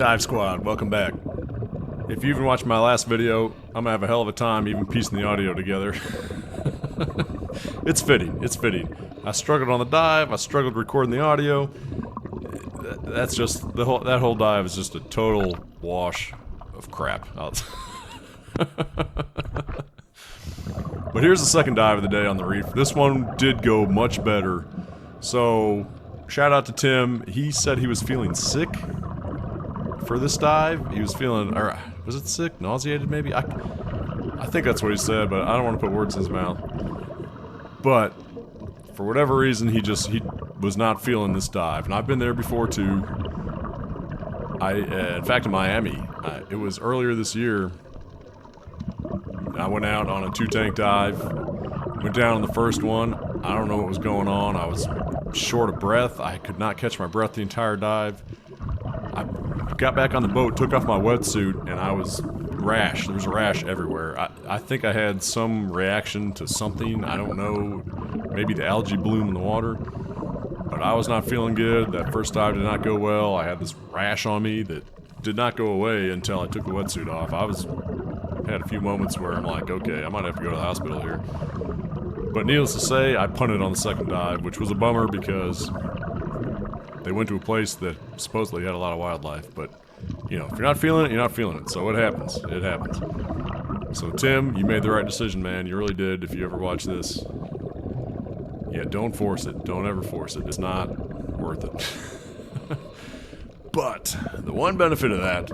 Dive Squad, welcome back. If you even watched my last video, I'm gonna have a hell of a time even piecing the audio together. It's fitting, it's fitting. I struggled on the dive, I struggled recording the audio. That's just, that whole dive is just a total wash of crap. But here's the second dive of the day on the reef. This one did go much better. So, shout out to Tim. He said he was feeling sick for this dive. He was feeling, or was it sick? Nauseated maybe? I think that's what he said, but I don't want to put words in his mouth. But, for whatever reason, he was not feeling this dive. And I've been there before too. In fact, in Miami, it was earlier this year. I went out on a 2-tank dive, went down on the first one. I don't know what was going on. I was short of breath. I could not catch my breath the entire dive. I got back on the boat, took off my wetsuit, and I was rash. There was a rash everywhere. I think I had some reaction to something. I don't know. Maybe the algae bloom in the water. But I was not feeling good. That first dive did not go well. I had this rash on me that did not go away until I took the wetsuit off. I had a few moments where I'm like, okay, I might have to go to the hospital here. But needless to say, I punted on the second dive, which was a bummer because they went to a place that supposedly had a lot of wildlife. But, you know, if you're not feeling it, you're not feeling it. So it happens. It happens. So Tim, you made the right decision, man. You really did. If you ever watch this, yeah, don't force it. Don't ever force it. It's not worth it. But the one benefit of that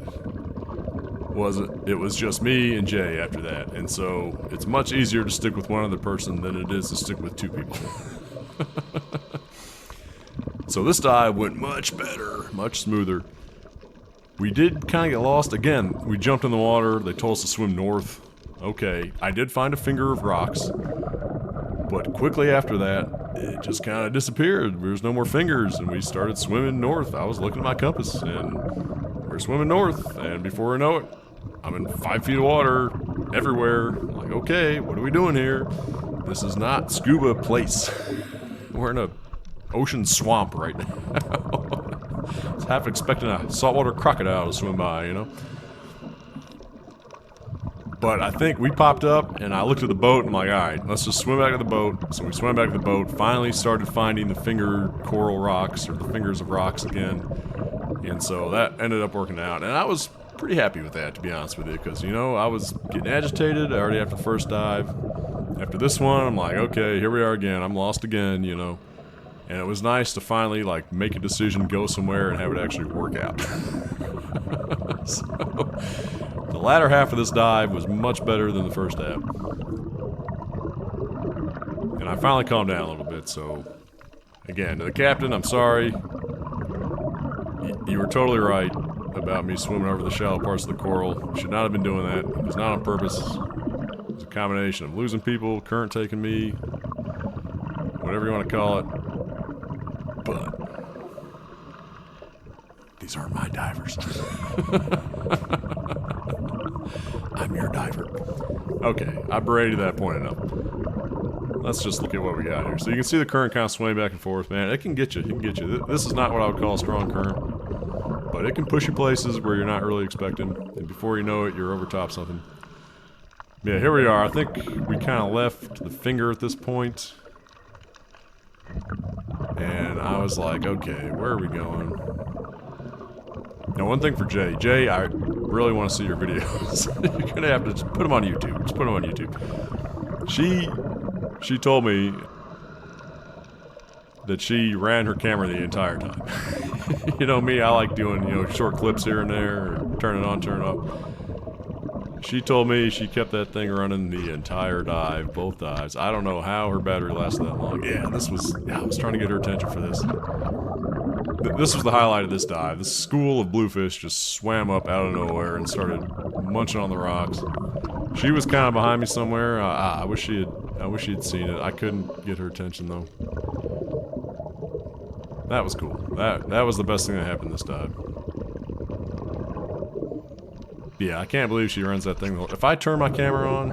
was it was just me and Jay after that. And so it's much easier to stick with one other person than it is to stick with two people. So this dive went much better, much smoother. We did kind of get lost. Again, we jumped in the water. They told us to swim north. Okay, I did find a finger of rocks. But quickly after that, it just kind of disappeared. There was no more fingers, and we started swimming north. I was looking at my compass, and we're swimming north. And before I know it, I'm in 5 feet of water everywhere. I'm like, okay, what are we doing here? This is not scuba place. We're in a ocean swamp right now. I was half expecting a saltwater crocodile to swim by, you know? But I think we popped up, and I looked at the boat, and I'm like, alright, let's just swim back to the boat. So we swam back to the boat, finally started finding the finger coral rocks, or the fingers of rocks again. And so that ended up working out. And I was pretty happy with that, to be honest with you, because, you know, I was getting agitated already after the first dive. After this one, I'm like, okay, here we are again. I'm lost again, you know. And it was nice to finally, like, make a decision, go somewhere, and have it actually work out. So, the latter half of this dive was much better than the first half. And I finally calmed down a little bit, so... Again, to the captain, I'm sorry. You were totally right about me swimming over the shallow parts of the coral. Should not have been doing that. It was not on purpose. It was a combination of losing people, current taking me, whatever you want to call it. But these aren't my divers. I'm your diver. Okay, I berated that point enough. Let's just look at what we got here. So you can see the current kind of swaying back and forth, man. It can get you. It can get you. This is not what I would call a strong current. But it can push you places where you're not really expecting. And before you know it, you're over top something. Yeah, here we are. I think we kind of left the finger at this point. And I was like, okay, where are we going? Now, one thing for Jay. Jay, I really want to see your videos. You're going to have to just put them on YouTube. Just put them on YouTube. She told me that she ran her camera the entire time. You know me, I like doing, you know, short clips here and there, or turn it on, turn it off. She told me she kept that thing running the entire dive, both dives. I don't know how her battery lasted that long. Yeah, I was trying to get her attention for this. This was the highlight of this dive. This school of bluefish just swam up out of nowhere and started munching on the rocks. She was kind of behind me somewhere. I wish she had seen it. I couldn't get her attention though. That was cool. That was the best thing that happened this dive. Yeah, I can't believe she runs that thing. If I turn my camera on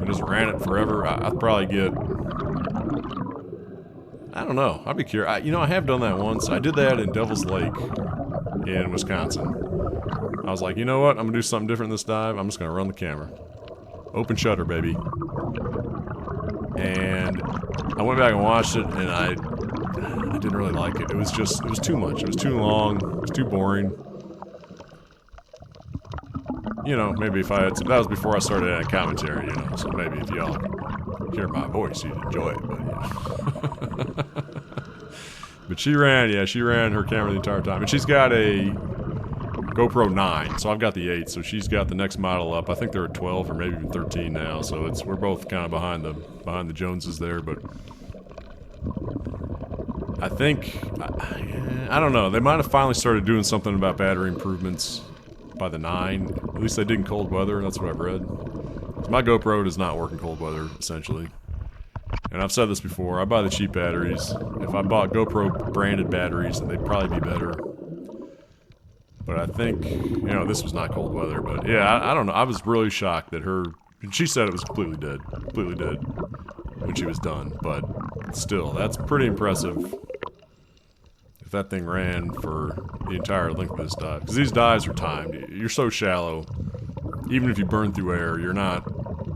and just ran it forever, I'd probably get... I don't know. I'd be curious. You know, I have done that once. I did that in Devil's Lake in Wisconsin. I was like, you know what? I'm gonna do something different this dive. I'm just gonna run the camera. Open shutter, baby. And I went back and watched it, and I didn't really like it. It was too much. It was too long. It was too boring. You know, maybe if I had to, that was before I started adding commentary, you know, so maybe if y'all hear my voice, you'd enjoy it, but yeah. But she ran her camera the entire time, and she's got a GoPro 9, so I've got the 8, so she's got the next model up. I think they're at 12 or maybe even 13 now, so we're both kind of behind the Joneses there, but I think, I don't know, they might have finally started doing something about battery improvements by the 9. At least they did in cold weather, that's what I've read. So my GoPro does not work in cold weather, essentially. And I've said this before, I buy the cheap batteries. If I bought GoPro branded batteries, they'd probably be better. But I think, you know, this was not cold weather, but yeah, I don't know. I was really shocked that she said it was completely dead when she was done. But still, that's pretty impressive if that thing ran for the entire length of this dive. Because these dives are timed. You're so shallow, even if you burn through air, you're not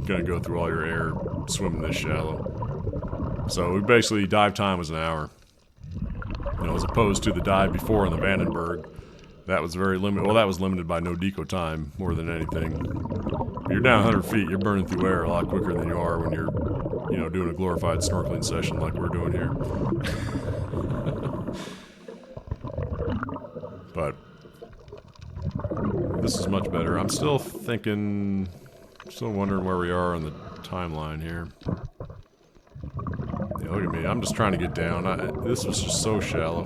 going to go through all your air swimming this shallow. So we basically, dive time was an hour. You know, as opposed to the dive before in the Vandenberg. That was very limited. Well, that was limited by no deco time more than anything. You're down 100 feet, you're burning through air a lot quicker than you are when you're, you know, doing a glorified snorkeling session like we're doing here. But this is much better. I'm still thinking, still wondering where we are on the timeline here. Yeah, look at me. I'm just trying to get down. This was just so shallow.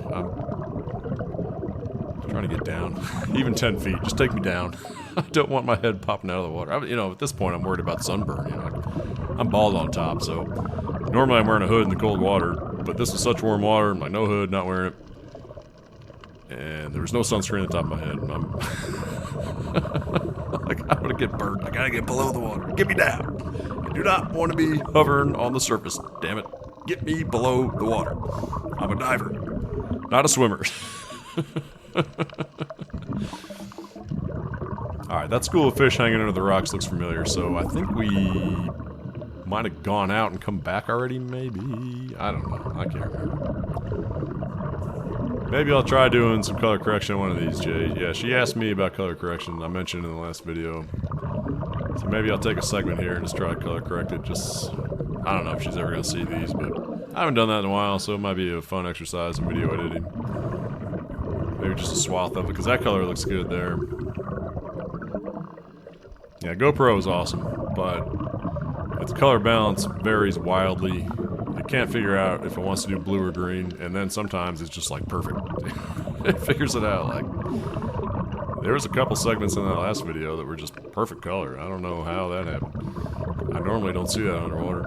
I'm trying to get down. Even 10 feet. Just take me down. I don't want my head popping out of the water. You know, at this point, I'm worried about sunburn. You know, I'm bald on top, so normally I'm wearing a hood in the cold water, but this is such warm water. I'm like, no hood, not wearing it. And there was no sunscreen at the top of my head. And I'm like, I'm gonna get burnt. I gotta get below the water. Get me down. I do not want to be hovering on the surface. Damn it. Get me below the water. I'm a diver, not a swimmer. Alright, that school of fish hanging under the rocks looks familiar, so I think we might have gone out and come back already, maybe? I don't know. I can't remember. Maybe I'll try doing some color correction one of these, Jay. Yeah, she asked me about color correction. I mentioned in the last video. So maybe I'll take a segment here and just try to color correct it. Just, I don't know if she's ever going to see these, but I haven't done that in a while, so it might be a fun exercise in video editing. Maybe just a swath of it, because that color looks good there. Yeah, GoPro is awesome, but its color balance varies wildly. It can't figure out if it wants to do blue or green, and then sometimes it's just like perfect. It figures it out. Like, there was a couple segments in that last video that were just perfect color. I don't know how that happened. I normally don't see that underwater.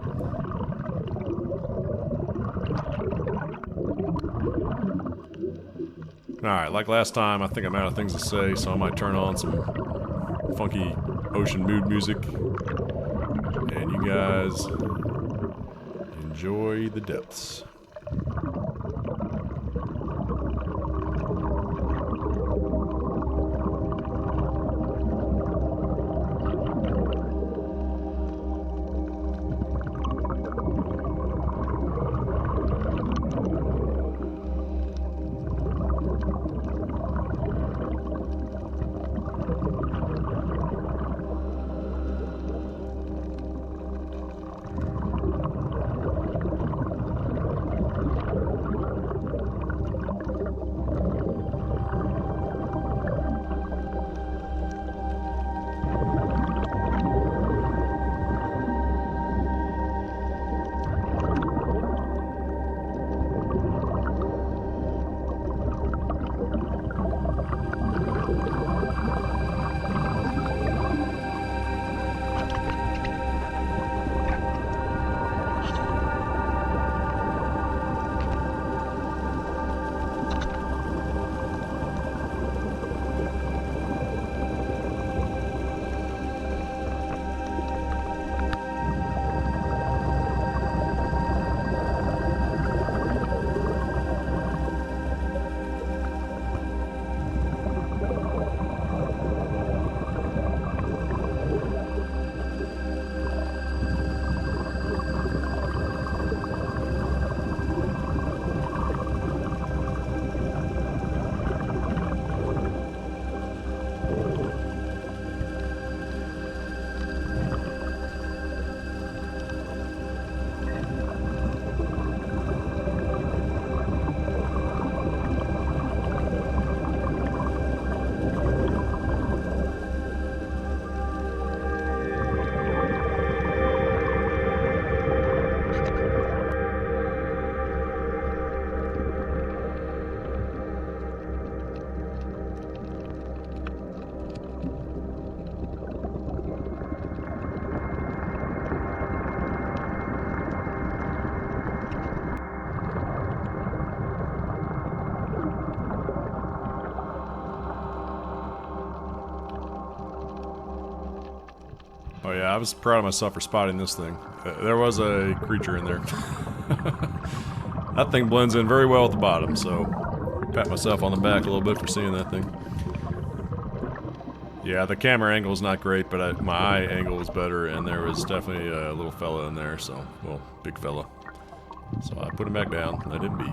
Alright, like last time, I think I'm out of things to say, so I might turn on some funky ocean mood music. And you guys enjoy the depths. Oh yeah, I was proud of myself for spotting this thing. There was a creature in there. That thing blends in very well at the bottom, so pat myself on the back a little bit for seeing that thing. Yeah, the camera angle is not great, but my eye angle was better, and there was definitely a little fella in there, so, well, big fella. So I put him back down, let him be.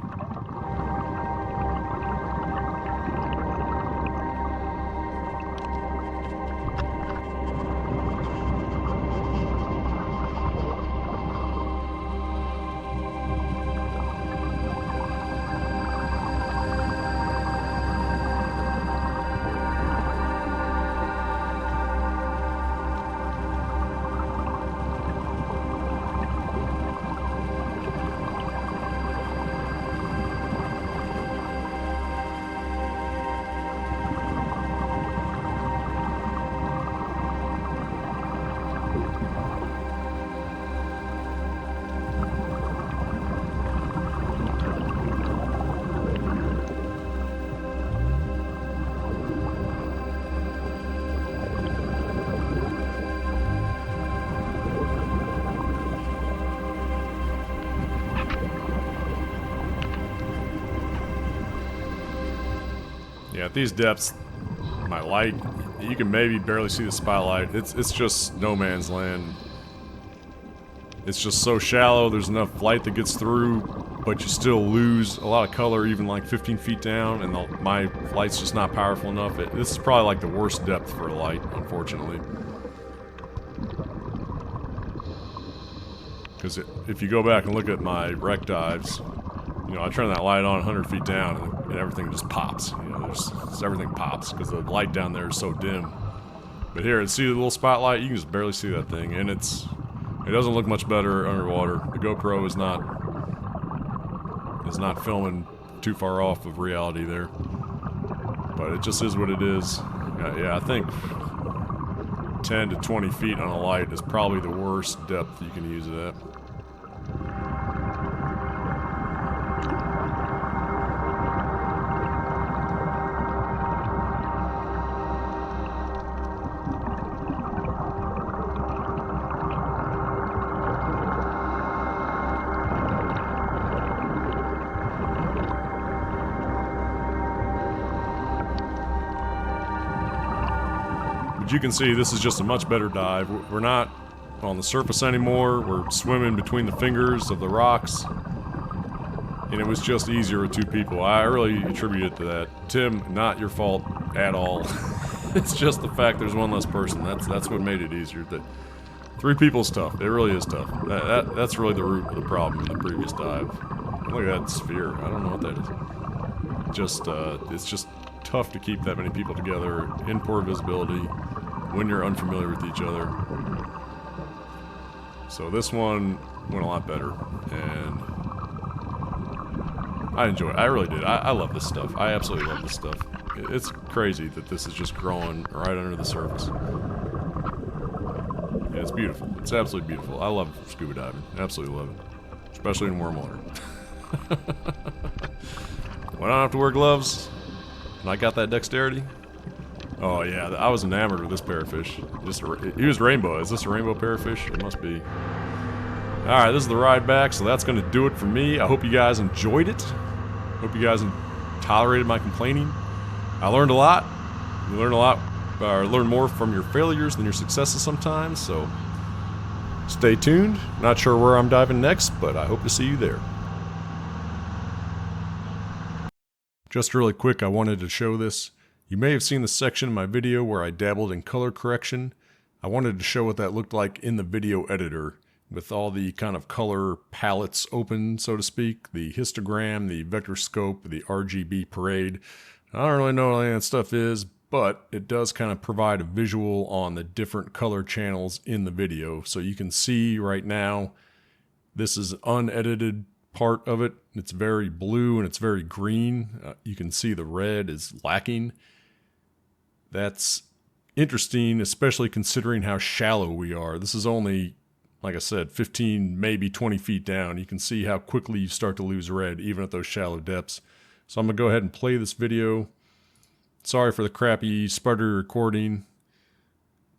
Yeah, at these depths, my light, you can maybe barely see the spotlight. It's just no man's land. It's just so shallow, there's enough light that gets through, but you still lose a lot of color even like 15 feet down, and my light's just not powerful enough. This is probably like the worst depth for a light, unfortunately. Because if you go back and look at my wreck dives, you know, I turn that light on 100 feet down and everything just pops. You know, everything pops because the light down there is so dim. But here, see the little spotlight? You can just barely see that thing, and it doesn't look much better underwater. The GoPro is not filming too far off of reality there. But it just is what it is. Yeah, I think 10 to 20 feet on a light is probably the worst depth you can use it at. But you can see this is just a much better dive. We're not on the surface anymore. We're swimming between the fingers of the rocks. And it was just easier with two people. I really attribute it to that. Tim, not your fault at all. It's just the fact there's one less person. That's what made it easier. That 3 people's tough. It really is tough. That's really the root of the problem in the previous dive. Look at that sphere. I don't know what that is. It's just tough to keep that many people together in poor visibility when you're unfamiliar with each other. So this one went a lot better, and I enjoy it. I really did. I love this stuff. I absolutely love this stuff. It's crazy that this is just growing right under the surface. Yeah, it's beautiful. It's absolutely beautiful. I love scuba diving. Absolutely love it. Especially in warm water. When I don't have to wear gloves, and I got that dexterity. Oh yeah, I was enamored with this parrotfish. He was rainbow. Is this a rainbow parrotfish? It must be. Alright, this is the ride back, so that's going to do it for me. I hope you guys enjoyed it. Hope you guys tolerated my complaining. I learned a lot. You learn a lot, or learn more from your failures than your successes sometimes, so stay tuned. Not sure where I'm diving next, but I hope to see you there. Just really quick, I wanted to show this. You may have seen the section in my video where I dabbled in color correction. I wanted to show what that looked like in the video editor with all the kind of color palettes open, so to speak. The histogram, the vector scope, the RGB parade. I don't really know what any of that stuff is, but it does kind of provide a visual on the different color channels in the video. So you can see right now, this is unedited part of it. It's very blue and it's very green. You can see the red is lacking. That's interesting, especially considering how shallow we are. This is only, like I said, 15, maybe 20 feet down. You can see how quickly you start to lose red, even at those shallow depths. So I'm gonna go ahead and play this video. Sorry for the crappy sputtery recording.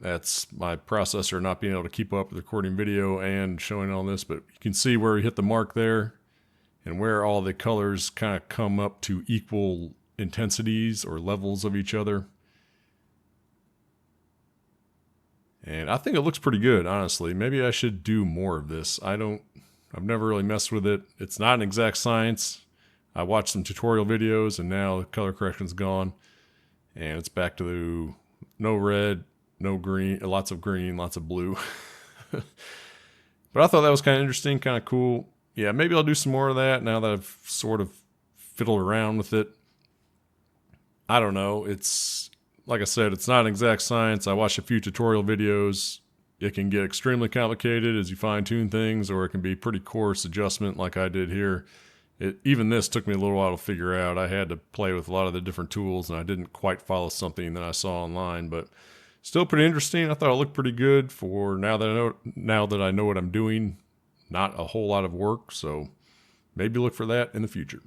That's my processor not being able to keep up with recording video and showing all this, but you can see where we hit the mark there and where all the colors kind of come up to equal intensities or levels of each other. And I think it looks pretty good, honestly. Maybe I should do more of this. I've never really messed with it. It's not an exact science. I watched some tutorial videos and now the color correction's gone. And it's back to no red, no green, lots of blue. But I thought that was kind of interesting, kind of cool. Yeah, maybe I'll do some more of that now that I've sort of fiddled around with it. I don't know. It's, like I said, it's not an exact science. I watched a few tutorial videos. It can get extremely complicated as you fine-tune things, or it can be pretty coarse adjustment like I did here. Even this took me a little while to figure out. I had to play with a lot of the different tools, and I didn't quite follow something that I saw online, but still pretty interesting. I thought it looked pretty good for now that I know what I'm doing. Not a whole lot of work, so maybe look for that in the future.